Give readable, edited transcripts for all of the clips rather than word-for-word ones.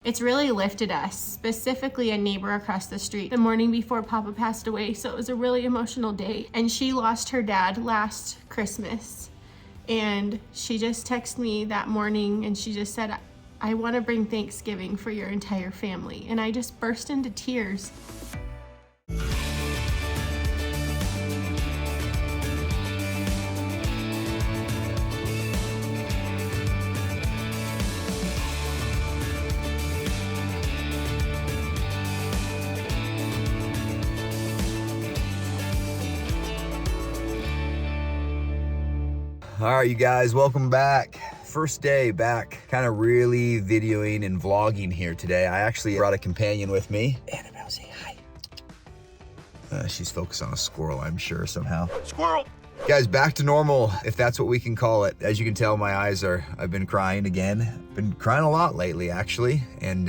it's really lifted us, specifically a neighbor across the street, the morning before Papa passed away. So it was a really emotional day. And she lost her dad last Christmas. And she just texted me that morning and she just said, I want to bring Thanksgiving for your entire family. And I just burst into tears. All right, you guys, welcome back. First day back, kind of really videoing and vlogging here today. I actually brought a companion with me. Annabelle, say hi. She's focused on a squirrel, I'm sure, somehow. Squirrel! Guys, back to normal, if that's what we can call it. As you can tell, I've been crying again. Been crying a lot lately, actually. And,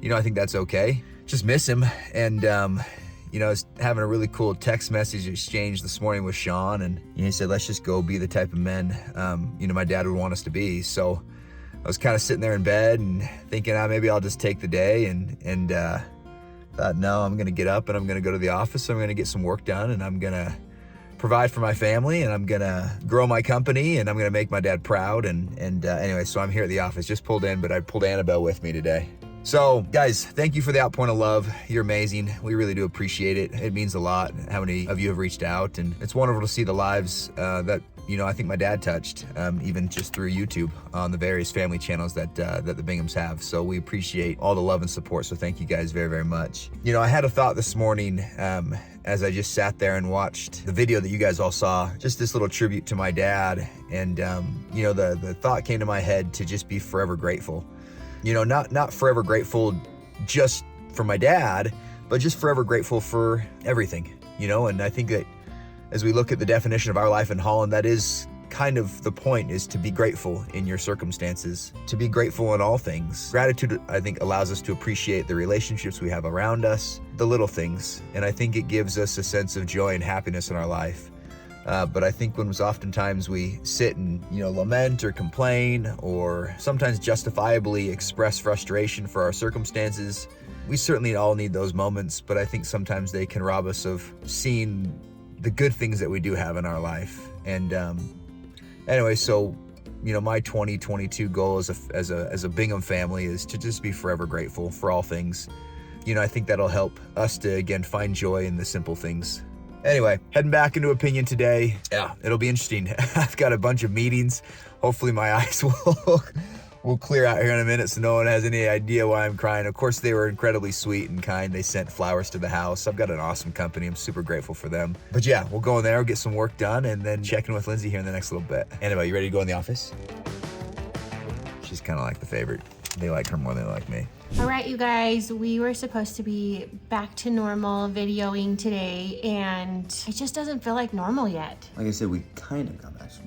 you know, I think that's okay. Just miss him. And, you know, I was having a really cool text message exchange this morning with Sean, and he said, let's just go be the type of men, you know, my dad would want us to be. So I was kind of sitting there in bed and thinking, maybe I'll just take the day, and thought, no, I'm going to get up and I'm going to go to the office. I'm going to get some work done, and I'm going to provide for my family, and I'm going to grow my company, and I'm going to make my dad proud. And anyway, so I'm here at the office, just pulled in, but I pulled Annabelle with me today. So guys, thank you for the outpouring of love. You're amazing. We really do appreciate it. It means a lot how many of you have reached out, and it's wonderful to see the lives that, you know, I think my dad touched, even just through YouTube on the various family channels that the Binghams have. So we appreciate all the love and support. So thank you guys very, very much. You know, I had a thought this morning as I just sat there and watched the video that you guys all saw, just this little tribute to my dad. And, you know, the thought came to my head to just be forever grateful. You know, not forever grateful just for my dad, but just forever grateful for everything, you know? And I think that as we look at the definition of our life in Holland, that is kind of the point, is to be grateful in your circumstances, to be grateful in all things. Gratitude, I think, allows us to appreciate the relationships we have around us, the little things. And I think it gives us a sense of joy and happiness in our life. But I think when oftentimes we sit and, you know, lament or complain, or sometimes justifiably express frustration for our circumstances, we certainly all need those moments, but I think sometimes they can rob us of seeing the good things that we do have in our life. And anyway, so, you know, my 2022 goal as a Bingham family is to just be forever grateful for all things. You know, I think that'll help us to, again, find joy in the simple things. Anyway, heading back into opinion today. Yeah, it'll be interesting. I've got a bunch of meetings. Hopefully my eyes will clear out here in a minute so no one has any idea why I'm crying. Of course, they were incredibly sweet and kind. They sent flowers to the house. I've got an awesome company. I'm super grateful for them. But yeah, we'll go in there, get some work done, and then check in with Lindsay here in the next little bit. Anyway, you ready to go in the office? She's kind of like the favorite. They like her more than they like me. All right, you guys, we were supposed to be back to normal videoing today, and it just doesn't feel like normal yet. Like I said, we kind of got back to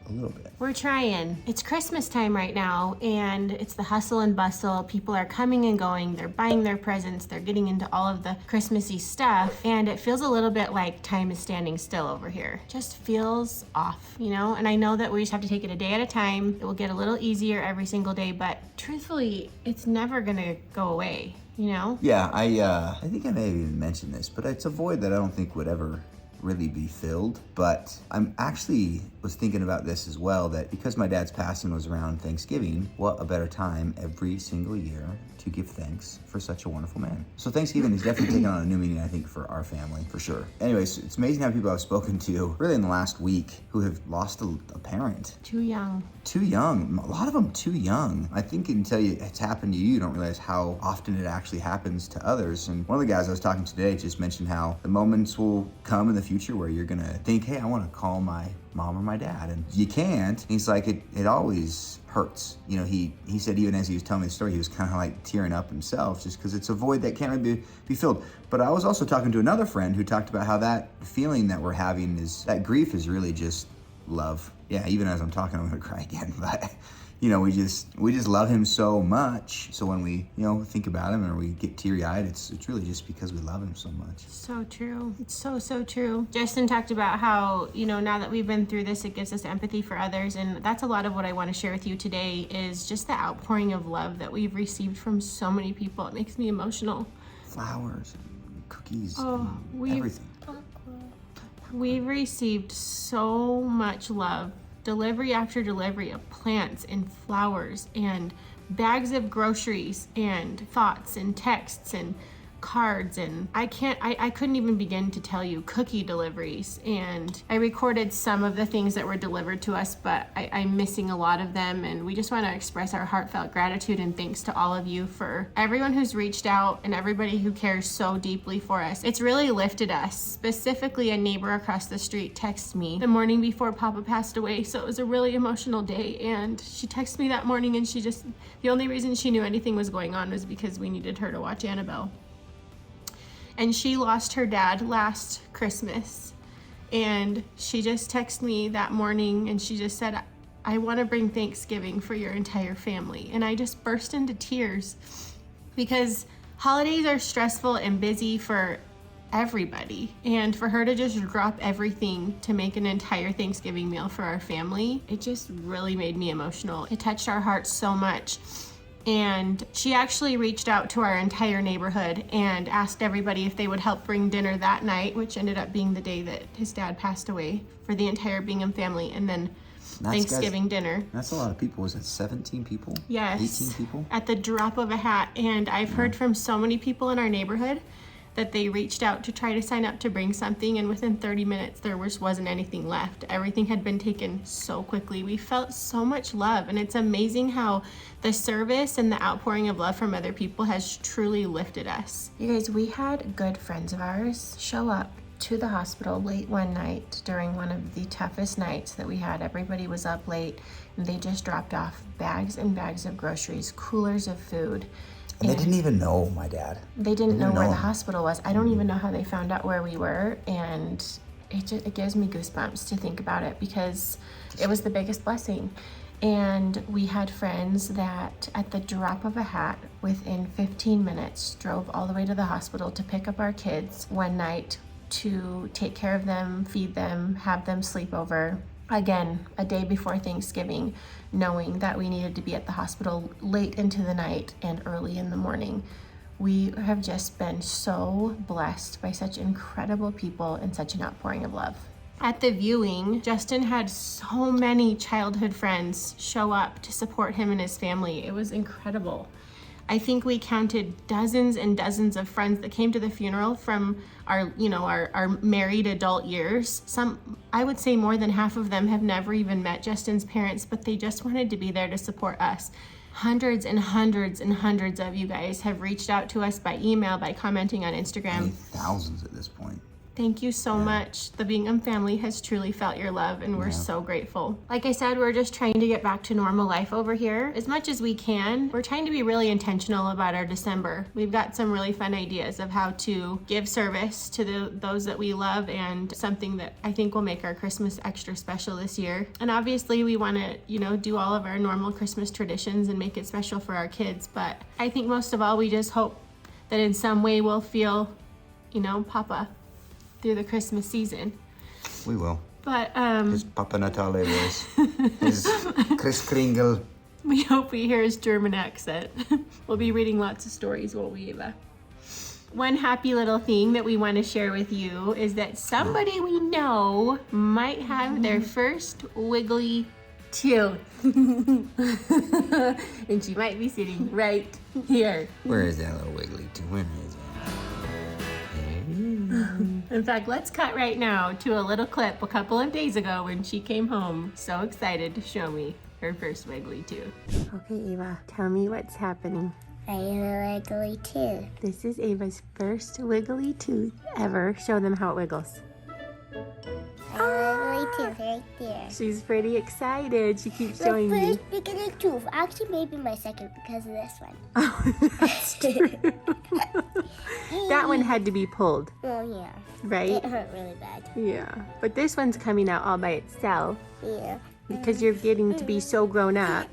a little bit. We're trying. It's Christmas time right now, and it's the hustle and bustle. People are coming and going. They're buying their presents. They're getting into all of the Christmassy stuff, and it feels a little bit like time is standing still over here. Just feels off, you know? And I know that we just have to take it a day at a time. It will get a little easier every single day, but truthfully, it's never gonna go away, you know? Yeah, I think I may have even mentioned this, but it's a void that I don't think would ever really be filled. But I'm actually was thinking about this as well, that because my dad's passing was around Thanksgiving, what a better time every single year to give thanks for such a wonderful man. So Thanksgiving is definitely taking on a new meaning, I think, for our family, for sure. Anyways, it's amazing how people I've spoken to really in the last week who have lost a parent. Too young. Too young. A lot of them too young. I think until it's happened to you don't realize how often it actually happens to others. And one of the guys I was talking to today just mentioned how the moments will come in the future where you're gonna think, hey, I wanna call my mom or my dad, and you can't. He's like, it always hurts. You know, he said even as he was telling me the story, he was kind of like tearing up himself just because it's a void that can't really be filled. But I was also talking to another friend who talked about how that feeling that we're having is, that grief is really just love. Yeah, even as I'm talking, I'm gonna cry again, but you know, we just love him so much. So when we, you know, think about him or we get teary-eyed, it's really just because we love him so much. So true. It's so true. Justin talked about how, you know, now that we've been through this, it gives us empathy for others. And that's a lot of what I want to share with you today is just the outpouring of love that we've received from so many people. It makes me emotional. Flowers, cookies, everything. We've received so much love, delivery after delivery of plants and flowers and bags of groceries and thoughts and texts and cards, and I couldn't even begin to tell you cookie deliveries. And I recorded some of the things that were delivered to us, but I'm missing a lot of them, and we just want to express our heartfelt gratitude and thanks to all of you for everyone who's reached out and everybody who cares so deeply for us. It's really lifted us. Specifically, a neighbor across the street texted me the morning before Papa passed away, so it was a really emotional day, and she texted me that morning, and the only reason she knew anything was going on was because we needed her to watch Annabelle. And she lost her dad last Christmas. And she just texted me that morning and she just said, I want to bring Thanksgiving for your entire family. And I just burst into tears because holidays are stressful and busy for everybody. And for her to just drop everything to make an entire Thanksgiving meal for our family, it just really made me emotional. It touched our hearts so much. And she actually reached out to our entire neighborhood and asked everybody if they would help bring dinner that night, which ended up being the day that his dad passed away, for the entire Bingham family, and then Thanksgiving dinner. That's a lot of people. Was it 17 people? Yes. 18 people? At the drop of a hat. And I've heard from so many people in our neighborhood that they reached out to try to sign up to bring something, and within 30 minutes there wasn't anything left. Everything had been taken so quickly. We felt so much love, and it's amazing how the service and the outpouring of love from other people has truly lifted us. You guys, we had good friends of ours show up to the hospital late one night during one of the toughest nights that we had. Everybody was up late, and they just dropped off bags and bags of groceries, coolers of food. And they didn't even know my dad. They didn't know where the hospital was. I don't even know how they found out where we were, and it gives me goosebumps to think about it because it was the biggest blessing. And we had friends that at the drop of a hat, within 15 minutes, drove all the way to the hospital to pick up our kids one night to take care of them, feed them, have them sleep over. Again, a day before Thanksgiving, knowing that we needed to be at the hospital late into the night and early in the morning. We have just been so blessed by such incredible people and such an outpouring of love. At the viewing, Justin had so many childhood friends show up to support him and his family. It was incredible. I think we counted dozens and dozens of friends that came to the funeral from our married adult years. Some, I would say more than half of them have never even met Justin's parents, but they just wanted to be there to support us. Hundreds and hundreds and hundreds of you guys have reached out to us by email, by commenting on Instagram. I mean, thousands at this point. Thank you so much. The Bingham family has truly felt your love, and we're so grateful. Like I said, we're just trying to get back to normal life over here as much as we can. We're trying to be really intentional about our December. We've got some really fun ideas of how to give service to those that we love, and something that I think will make our Christmas extra special this year. And obviously we want to, do all of our normal Christmas traditions and make it special for our kids. But I think most of all, we just hope that in some way we'll feel, Papa through the Christmas season. We will. But his Papa Natale voice. His Kris Kringle. We hope we hear his German accent. We'll be reading lots of stories, won't we, Eva? One happy little thing that we want to share with you is that somebody we know might have their first wiggly tooth. And she might be sitting right here. Where is that little wiggly tooth? Where is it? In fact, let's cut right now to a little clip a couple of days ago when she came home so excited to show me her first wiggly tooth. Okay, Eva, tell me what's happening. I have a wiggly tooth. This is Ava's first wiggly tooth ever. Show them how it wiggles. I have a wiggly tooth right there. She's pretty excited. She keeps My showing me. first wiggly tooth. Actually, maybe my second because of this one. Oh, that's true. That one had to be pulled, Oh, yeah. right? It hurt really bad. Yeah, but this one's coming out all by itself Yeah. because you're getting to be so grown up.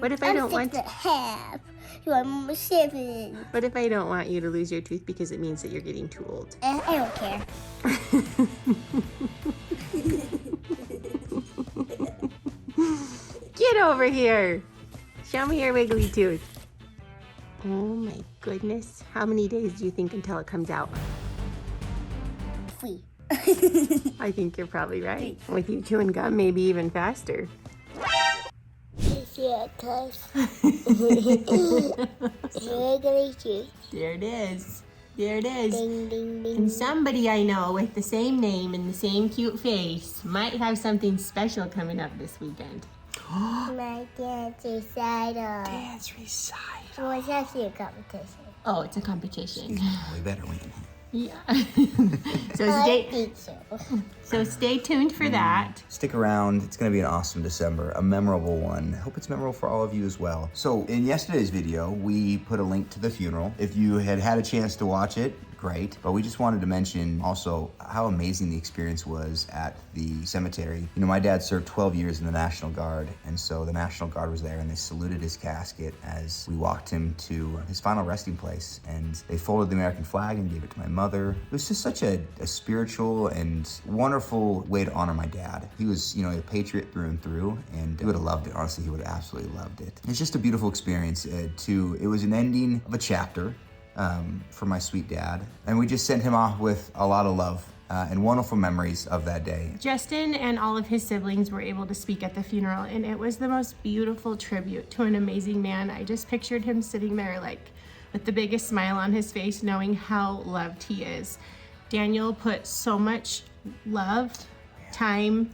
What if I don't want? 6.5. You are 7. What if I don't want you to lose your tooth because it means that you're getting too old? I don't care. Get over here. Show me your wiggly tooth. Oh my goodness. How many days do you think until it comes out? 3. I think you're probably right. With you chewing gum, maybe even faster. Yeah, cuz. Regular tooth. There it is. There it is. Ding, ding, ding. And somebody I know with the same name and the same cute face might have something special coming up this weekend. My dance recital. Dance recital. Well, it's actually a competition. Oh, it's a competition. We better win. Yeah. I think so. So stay tuned for that. Stick around. It's going to be an awesome December, a memorable one. I hope it's memorable for all of you as well. So in yesterday's video, we put a link to the funeral. If you had a chance to watch it, great. But we just wanted to mention also how amazing the experience was at the cemetery. You know, my dad served 12 years in the National Guard, and so the National Guard was there and they saluted his casket as we walked him to his final resting place. And they folded the American flag and gave it to my mother. It was just such a spiritual and wonderful way to honor my dad. He was, you know, a patriot through and through, and he would have loved it. Honestly, he would have absolutely loved it. It's just a beautiful experience. It was an ending of a chapter for my sweet dad. And we just sent him off with a lot of love and wonderful memories of that day. Justin and all of his siblings were able to speak at the funeral, and it was the most beautiful tribute to an amazing man. I just pictured him sitting there like with the biggest smile on his face, knowing how loved he is. Daniel put so much love, time,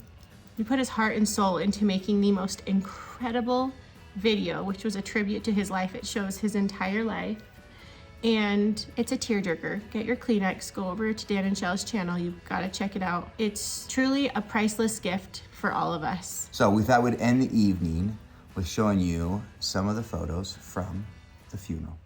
he put his heart and soul into making the most incredible video, which was a tribute to his life. It shows his entire life. And it's a tearjerker. Get your Kleenex, go over to Dan and Shell's channel. You've got to check it out. It's truly a priceless gift for all of us. So we thought we'd end the evening with showing you some of the photos from the funeral.